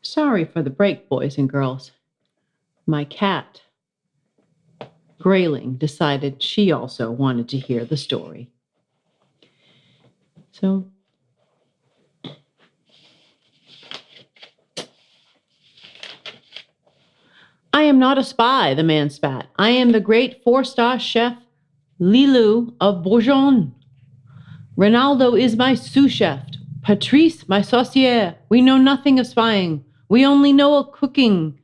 Sorry for the break, boys and girls. My cat, Grayling, decided she also wanted to hear the story. So, I am not a spy, the man spat. I am the great four-star chef Lilou of Bourgogne. Ronaldo is my sous-chef. Patrice, my saucier. We know nothing of spying. We only know of cooking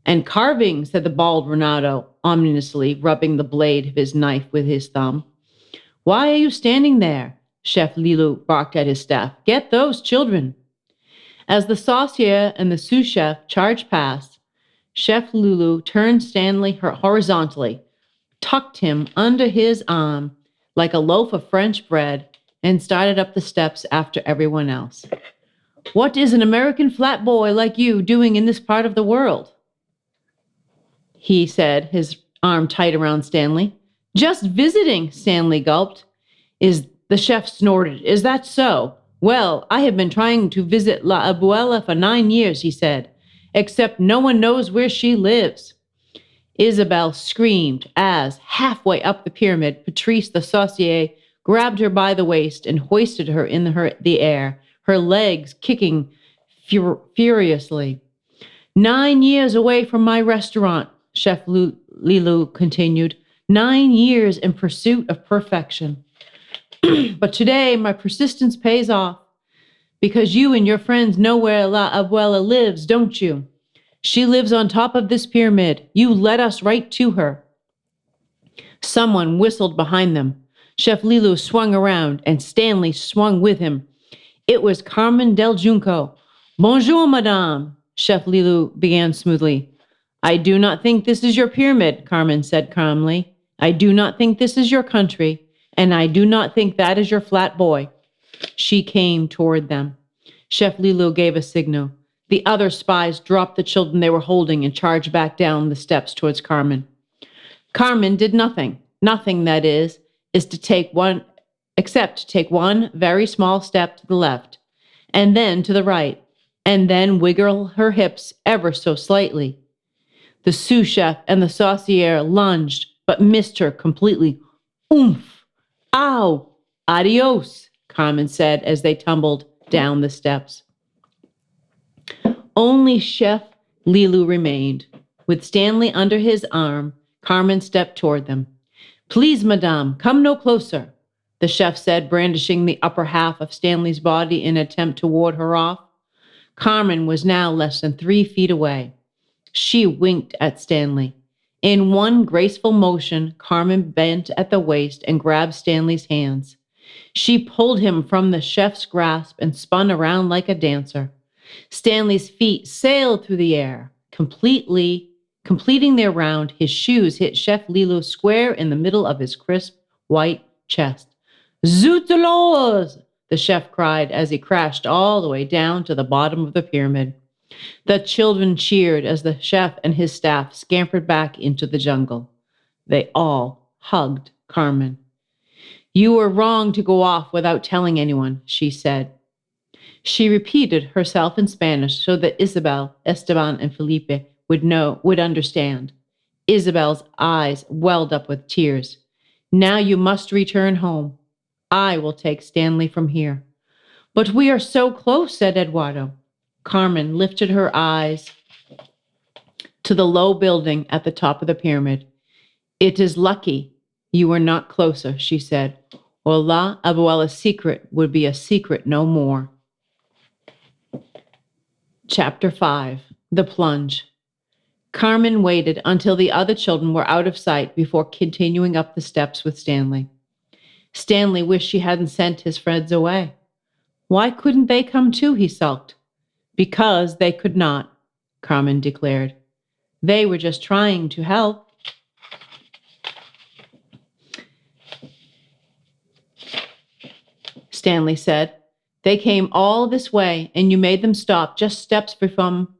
and carving, said the bald Ronaldo, ominously rubbing the blade of his knife with his thumb. Why are you standing there? Chef Lilou barked at his staff. Get those children. As the saucier and the sous-chef charged past, Chef Lulu turned Stanley horizontally, tucked him under his arm like a loaf of French bread, and started up the steps after everyone else. What is an American flat boy like you doing in this part of the world? He said, his arm tight around Stanley. Just visiting, Stanley gulped. The chef snorted. Is that so? Well, I have been trying to visit La Abuela for 9 years, he said, except no one knows where she lives. Isabel screamed as, halfway up the pyramid, Patrice the saucier grabbed her by the waist and hoisted her in the air, her legs kicking furiously. 9 years away from my restaurant, Chef Lilou continued. 9 years in pursuit of perfection. But today, my persistence pays off. Because you and your friends know where La Abuela lives, don't you? She lives on top of this pyramid. You led us right to her. Someone whistled behind them. Chef Lilou swung around, and Stanley swung with him. It was Carmen del Junco. Bonjour, madame, Chef Lilou began smoothly. I do not think this is your pyramid, Carmen said calmly. I do not think this is your country, and I do not think that is your flat boy. She came toward them. Chef Lilou gave a signal. The other spies dropped the children they were holding and charged back down the steps towards Carmen. Carmen did nothing. Nothing, that is to take one, except to take one very small step to the left, and then to the right, and then wiggle her hips ever so slightly. The sous-chef and the saucier lunged, but missed her completely. Oomph! Ow! Adios, Carmen said as they tumbled down the steps. Only Chef Lilou remained. With Stanley under his arm, Carmen stepped toward them. Please, madame, come no closer, the chef said, brandishing the upper half of Stanley's body in an attempt to ward her off. Carmen was now less than 3 feet away. She winked at Stanley. In one graceful motion, Carmen bent at the waist and grabbed Stanley's hands. She pulled him from the chef's grasp and spun around like a dancer. Stanley's feet sailed through the air, completing their round. His shoes hit Chef Lilou square in the middle of his crisp, white chest. Zoutalours! The chef cried as he crashed all the way down to the bottom of the pyramid. The children cheered as the chef and his staff scampered back into the jungle. They all hugged Carmen. You were wrong to go off without telling anyone, she said. She repeated herself in Spanish so that Isabel, Esteban, and Felipe would understand. Isabel's eyes welled up with tears. Now you must return home. I will take Stanley from here. But we are so close, said Eduardo. Carmen lifted her eyes to the low building at the top of the pyramid. It is lucky you were not closer, she said, or La Abuela's secret would be a secret no more. Chapter 5. The Plunge. Carmen waited until the other children were out of sight before continuing up the steps with Stanley. Stanley wished she hadn't sent his friends away. Why couldn't they come too, he sulked. Because they could not, Carmen declared. They were just trying to help. Stanley said. They came all this way, and you made them stop just steps from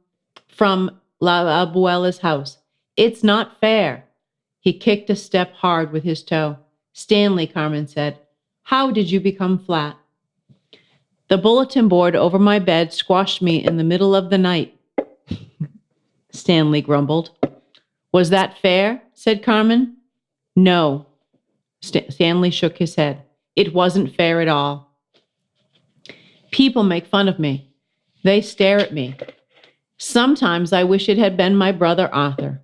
La Abuela's house. It's not fair. He kicked a step hard with his toe. Stanley, Carmen said, how did you become flat? The bulletin board over my bed squashed me in the middle of the night. Stanley grumbled. Was that fair? Said Carmen. No. Stanley shook his head. It wasn't fair at all. People make fun of me. They stare at me. Sometimes I wish it had been my brother Arthur.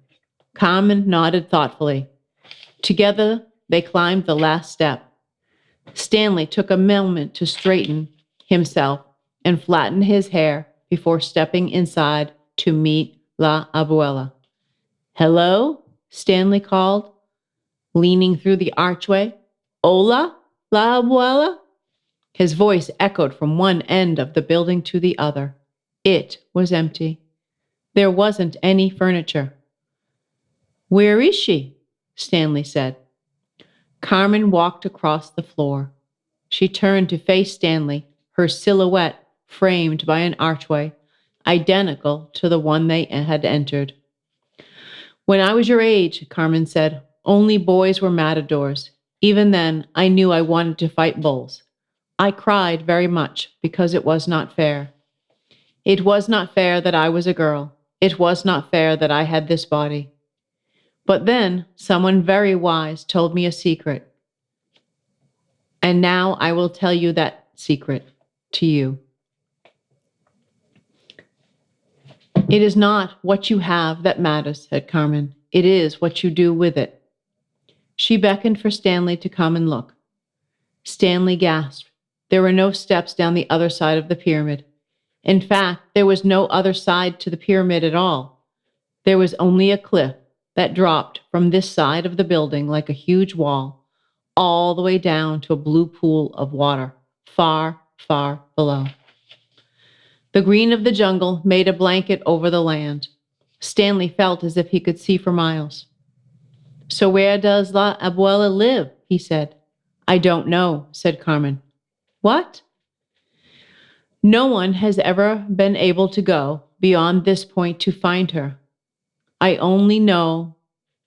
Carmen nodded thoughtfully. Together, they climbed the last step. Stanley took a moment to straighten himself and flatten his hair before stepping inside to meet La Abuela. Hello? Stanley called, leaning through the archway. Hola, La Abuela? His voice echoed from one end of the building to the other. It was empty. There wasn't any furniture. Where is she? Stanley said. Carmen walked across the floor. She turned to face Stanley, her silhouette framed by an archway, identical to the one they had entered. When I was your age, Carmen said, only boys were matadors. Even then, I knew I wanted to fight bulls. I cried very much because it was not fair. It was not fair that I was a girl. It was not fair that I had this body. But then someone very wise told me a secret. And now I will tell you that secret to you. It is not what you have that matters, said Carmen. It is what you do with it. She beckoned for Stanley to come and look. Stanley gasped. There were no steps down the other side of the pyramid. In fact, there was no other side to the pyramid at all. There was only a cliff that dropped from this side of the building like a huge wall, all the way down to a blue pool of water, far, far below. The green of the jungle made a blanket over the land. Stanley felt as if he could see for miles. So where does La Abuela live? He said. I don't know, said Carmen. What? No one has ever been able to go beyond this point to find her. I know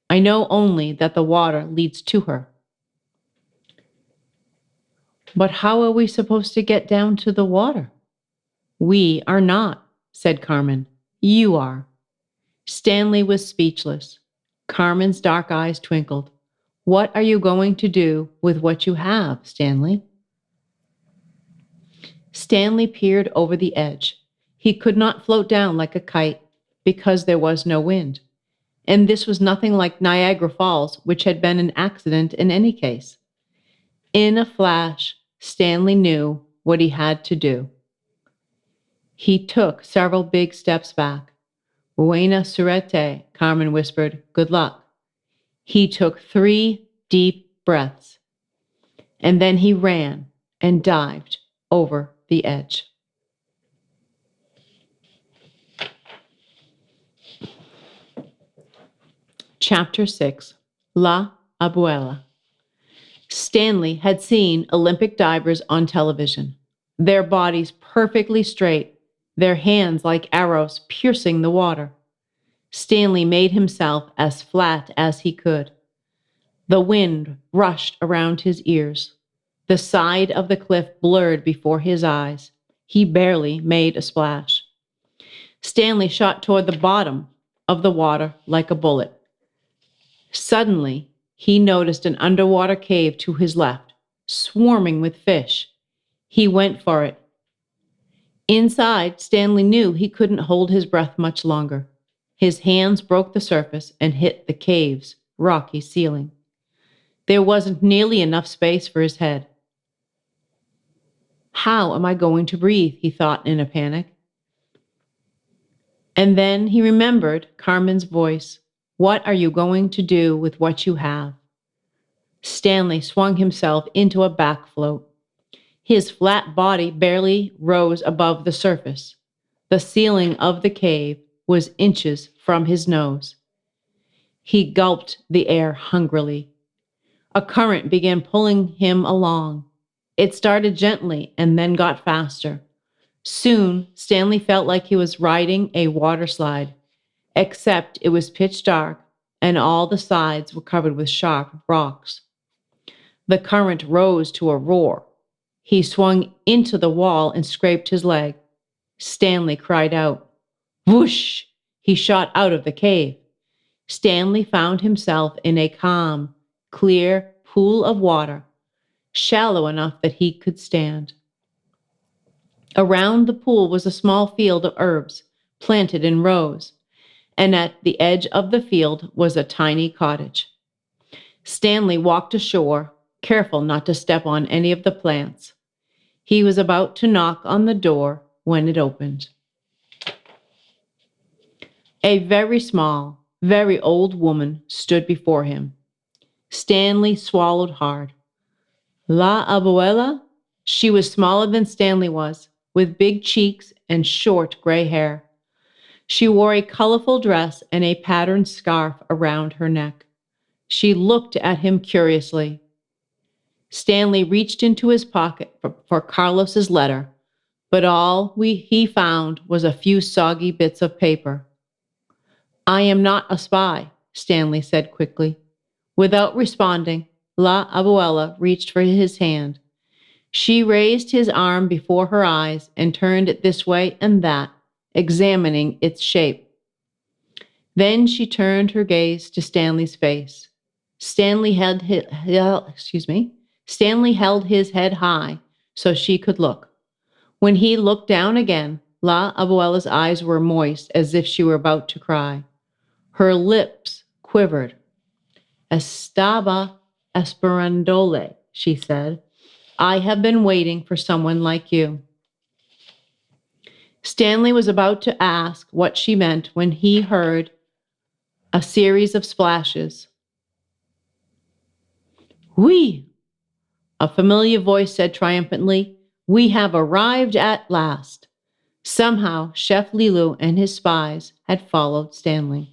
only that the water leads to her. But how are we supposed to get down to the water? We are not, said Carmen. You are. Stanley was speechless. Carmen's dark eyes twinkled. What are you going to do with what you have, Stanley? Stanley peered over the edge. He could not float down like a kite because there was no wind. And this was nothing like Niagara Falls, which had been an accident in any case. In a flash, Stanley knew what he had to do. He took several big steps back. Buena suerte, Carmen whispered. Good luck. He took 3 deep breaths. And then he ran and dived over the edge. Chapter 6. La Abuela. Stanley had seen Olympic divers on television, their bodies perfectly straight, their hands like arrows piercing the water. Stanley made himself as flat as he could. The wind rushed around his ears. The side of the cliff blurred before his eyes. He barely made a splash. Stanley shot toward the bottom of the water like a bullet. Suddenly, he noticed an underwater cave to his left, swarming with fish. He went for it. Inside, Stanley knew he couldn't hold his breath much longer. His hands broke the surface and hit the cave's rocky ceiling. There wasn't nearly enough space for his head. How am I going to breathe? He thought in a panic. And then he remembered Carmen's voice. What are you going to do with what you have? Stanley swung himself into a back float. His flat body barely rose above the surface. The ceiling of the cave was inches from his nose. He gulped the air hungrily. A current began pulling him along. It started gently and then got faster. Soon, Stanley felt like he was riding a water slide, except it was pitch dark and all the sides were covered with sharp rocks. The current rose to a roar. He swung into the wall and scraped his leg. Stanley cried out. Whoosh! he shot out of the cave. Stanley found himself in a calm, clear pool of water, shallow enough that he could stand. Around the pool was a small field of herbs, planted in rows, and at the edge of the field was a tiny cottage. Stanley walked ashore, careful not to step on any of the plants. He was about to knock on the door when it opened. A very small, very old woman stood before him. Stanley swallowed hard. La abuela? She was smaller than Stanley was, with big cheeks and short gray hair. She wore a colorful dress and a patterned scarf around her neck. She looked at him curiously. Stanley reached into his pocket for Carlos's letter, but all he found was a few soggy bits of paper. I am not a spy, Stanley said quickly. Without responding, La Abuela reached for his hand. She raised his arm before her eyes and turned it this way and that, examining its shape. Then she turned her gaze to Stanley's face. Stanley held his head high so she could look. When he looked down again, La Abuela's eyes were moist as if she were about to cry. Her lips quivered. Estaba esperandole, she said. I have been waiting for someone like you. Stanley was about to ask what she meant when he heard a series of splashes. Oui, a familiar voice said triumphantly, we have arrived at last. Somehow, Chef Lilu and his spies had followed Stanley.